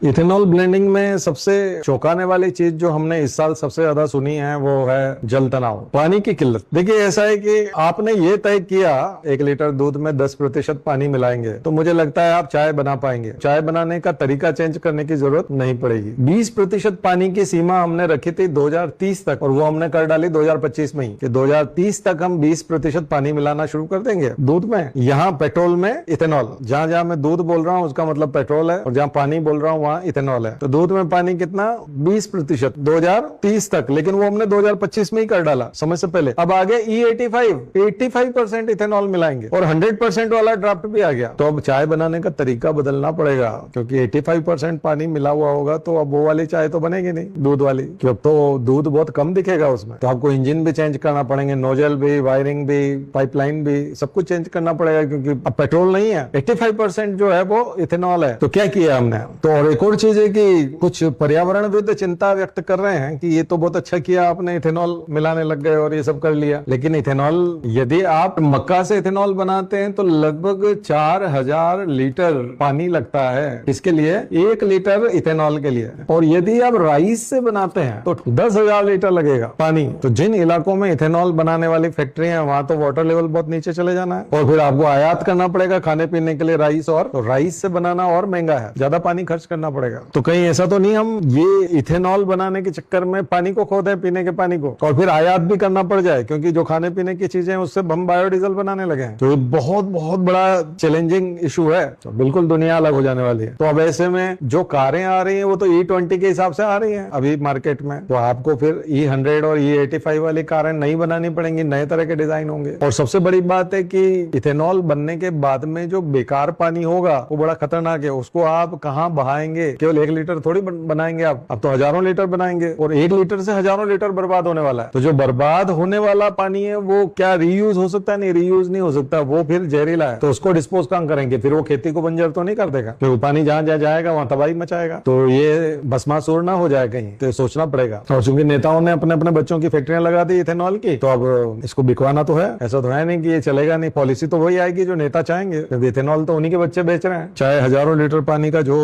Ethanol blending में सबसे चौंकाने वाली चीज जो हमने इस साल सबसे ज्यादा सुनी है वो है जल तनाव, पानी की किल्लत। देखिए ऐसा है कि आपने ये तय किया 1 लीटर दूध में 10% पानी मिलाएंगे, तो मुझे लगता है आप चाय बना पाएंगे। चाय बनाने का तरीका चेंज करने की जरूरत नहीं पड़ेगी। 20% पानी की सीमा हमने रखी थी 2030 तक, और वो हमने कर डाली 2025 में ही कि 2030 तक हम 20% पानी मिलाना शुरू कर देंगे दूध में। यहाँ पेट्रोल में इथेनॉल, जहां जहां मैं दूध बोल रहा हूँ उसका मतलब पेट्रोल है, और जहां पानी बोल रहा हूँ वहां इथेनॉल है। तो दूध में पानी कितना 20% 2030 तक, लेकिन वो हमने 2025 में ही कर डाला समय से पहले। अब आगे E85 85% इथेनॉल मिलाएंगे और 100% वाला ड्राफ्ट भी आ गया। तो अब चाय बनाने का तरीका बदलना पड़ेगा, क्योंकि 85% पानी मिला हुआ होगा तो अब वो वाली चाय तो बनेगी नहीं दूध वाली, क्यों तो दूध बहुत कम दिखेगा उसमें। तो आपको इंजन भी चेंज करना पड़ेंगे, नोजल भी, वायरिंग भी, पाइपलाइन भी, सब कुछ चेंज करना पड़ेगा, क्योंकि अब पेट्रोल नहीं है, 85% जो है वो इथेनॉल है। तो क्या किया हमने? तो और एक और चीज है कि कुछ पर्यावरणविद चिंता व्यक्त कर रहे हैं कि ये तो बहुत अच्छा किया आपने, इथेनॉल मिलाने लग गए और ये सब कर लिया। लेकिन इथेनॉल, यदि आप मक्का से इथेनॉल बनाते हैं तो लगभग 4000 लीटर पानी लगता है। इसके लिए 1 लीटर इथेनॉल के लिए। और यदि आप राइस से बनाते हैं तो 10,000 लीटर लगेगा पानी। तो जिन इलाकों में इथेनॉल बनाने वाली फैक्ट्रियां हैं वहां तो वाटर लेवल बहुत नीचे चले जाना है, और फिर आपको आयात करना पड़ेगा खाने पीने के लिए राइस, और तो राइस से बनाना और महंगा है, ज्यादा पानी खर्च करना पड़ेगा। तो कहीं ऐसा तो नहीं हम ये इथेनॉल बनाने के चक्कर में पानी को खो दें, पीने के पानी को, और फिर आयात भी करना पड़ जाए, क्योंकि जो खाने पीने की चीजें हैं उससे हम बायोडीजल बनाने लगे हैं। तो ये बहुत बहुत बड़ा चैलेंजिंग इशू है। तो बिल्कुल दुनिया अलग हो जाने वाली है। तो अब ऐसे में जो कारें आ रही हैं वो तो E20 के हिसाब से आ रही हैं अभी मार्केट में, तो आपको फिर E100 और E85 वाली कारें नहीं बनानी पड़ेंगी, नए तरह के डिजाइन होंगे। और सबसे बड़ी बात है कि इथेनॉल बनने के बाद में जो बेकार पानी होगा वो बड़ा खतरनाक है। उसको आप कहाँ बहाएंगे? केवल 1 लीटर थोड़ी बनाएंगे आप, अब तो हजारों लीटर बनाएंगे, और 1 लीटर से हजारों लीटर बर्बाद होने वाला है। तो जो बर्बाद होने वाला पानी है वो क्या रीयूज हो सकता है? नहीं, रीयूज नहीं हो सकता, वो फिर जहरीला है। तो उसको डिस्पोज कहाँ करेंगे? फिर वो खेती को बंजर तो नहीं कर देगा, फिर वो पानी जहां जहां जाएगा वहां तबाही मचाएगा। तो ये भस्मासुर ना हो जाए कहीं, तो सोचना पड़ेगा। और चूंकि नेताओं ने अपने अपने बच्चों की फैक्ट्रियां लगा दी इथेनॉल की, तो अब इसको बिकवाना तो है। ऐसा तो है नहीं कि ये चलेगा नहीं, पॉलिसी तो वही आएगी जो नेता चाहेंगे। इथेनॉल तो उन्हीं के बच्चे बेच रहे हैं, चाहे हजारों लीटर पानी का जो